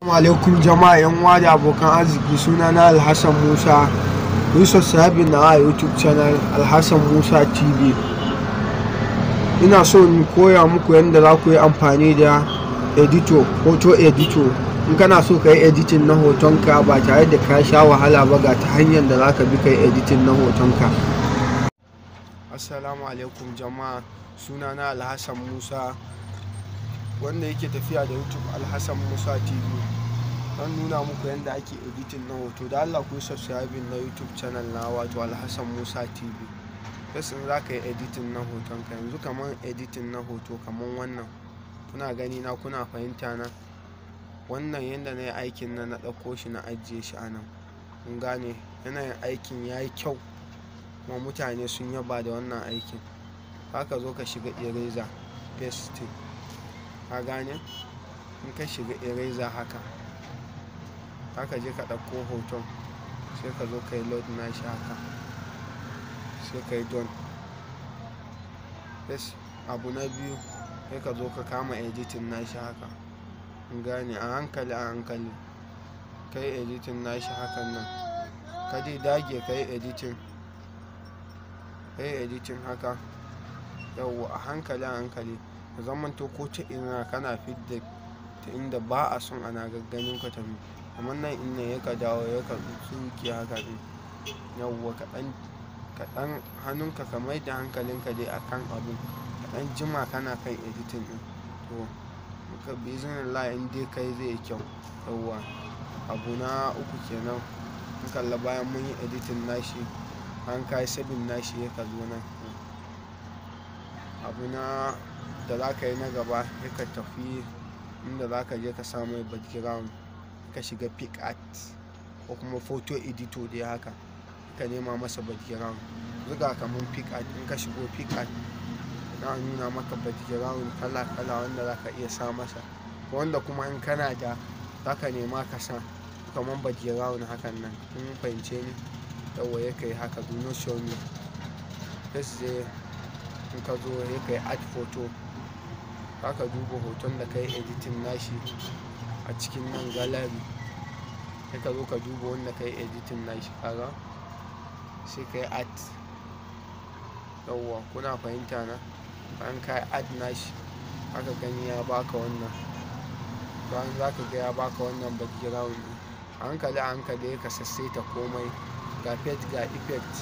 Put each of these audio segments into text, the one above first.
Alaikum jama'a yan uwa da abokan arziki, sunana Alhassan Musa. Ku yi subscribe na YouTube channel Alhassan Musa TV. Ina so in koya muku yadda za ku yi amfani da photo editor. In kana so ka yi editing na hotonka ba tare da ka sha wahala ba, ga ta hanyar da za ka bi ka yi editing na hotonka. Assalamu alaikum jama'a, sunana Alhassan Musa, wanda yake tafiya da YouTube Alhassan Musa TV. Don nuna muku yadda ake editing na hoto. Da Allah ku yi subscribe na YouTube channel na wato Alhassan Musa TV. Kasan za ka yi editing na hotonka. Yanzu kamar editing na hoto kamar wannan, kuna gani na, kuna fahimta na. Wannan yadda na yi aikin na ɗauko shi na ajiye shi a nan, kun gane yanayin aikin ya yi kyau kuma mutane sun yaba da wannan aikin. Haka zo ka shiga eraser paste, ka gane. In ka shiga eraser haka je ka ɗauko hoton, sai ka zo ka yi load nashi haka, sai ka yi done. Yes, abu na biyu, sai ka zo ka kama editing nashi haka, kun gane, a hankali ka yi editing nashi hakan nan. Ka dai dage ka yi editing haka, yawwa, a hankali ka zamanto ko ta ina kana fidda ta inda ba a son ana gagganin ka tafi. Kamar nan inda ya ka dawo ya ka tsuke haka din, yawwa, kaɗan hannunka ka mai da hankalinka dai akan abun, kaɗan jima kana kai editing din. To ka bismillah, in dai kai zai yi kyau, yawwa. Abu na uku kenan, in kalla bayan mun yi editing nashi, an kai sabin nashi, ya ka zo nan. Abu na da za ka yi na gaba, ya ka tafi inda za ka je ka samu background, ka shiga pick art ko kuma photo editor dai haka, ka nema masa background. Zuga kamar pick art, in ka shigo pick art na nuna maka background kala wanda za ka iya sa masa, wanda kuma in kana da za ka nema ka sa kamar background hakan nan. Kun fahimce ni? Yawwa, ya kai haka, do not show me. Sai in ka zo ya kai add photo, haka duba hoton da ka yi editing nashi a cikin nan gallery, sai ka zo ka duba wanda ka yi editing nashi, kaga, sai ka yi add. Yawwa, kuna fahimta na? Bayan ka yi add nashi, haka gani ya baka wannan, bayan za ka ga ya baka wannan background. A hankali ka sassaita komai, ga fade, ga effect,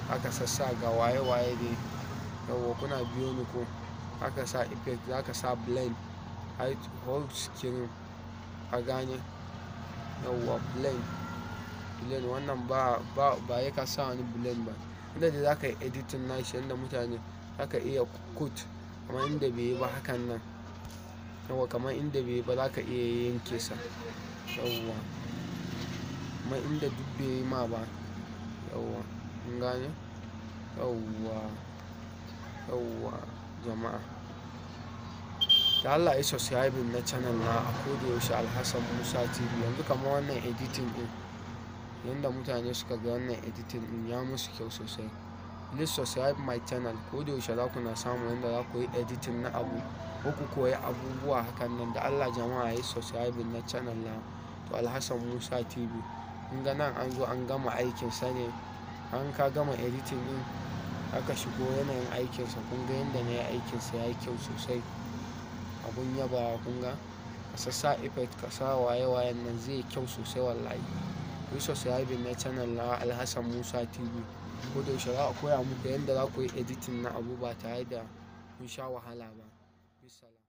haka sassa, ga waye dai. Yawwa, kuna biyo ni ko? Haka sa effect, za ka sa blend, height, whole screen, ka gane. Yawwa, blend wannan ba ya ka sa wani blend ba, inda dai za ka yi editing nashi yadda mutane za ka iya cut kamar inda bai yi ba hakan nan. Yawwa, kamar inda bai yi ba za ka iya yanke sa. Yawwa, kuma inda duk bai yi ma ba, yawwa, kun gane. Yawwa jama'a, da Allah ya subscribe na channel na a koda yaushe Alhassan Musa TV. Yanzu kamar wannan editing din, yanda mutane suka ga wannan editing din ya musu kyau sosai. Please subscribe my channel, koda yaushe za ku na samu yanda za ku yi editing na abu ko ku koyi abubuwa hakan nan. Da Allah jama'a ya yi subscribe na channel na to Alhassan Musa TV. Kun ga nan an zo an gama aikin sa ne, an ka gama editing din, aka shigo yanayin aikinsa. Kun ga yadda na yi aikinsa ya yi kyau sosai, abun yaba. Kun ga ka sassa effect, ka sa waye nan, zai yi kyau sosai wallahi. Ku yi subscribe na channel na Alhassan Musa TV. Ko da yaushe za a koya muku yadda za ku yi editing na abu ba tare da kun sha wahala ba. Bisalam.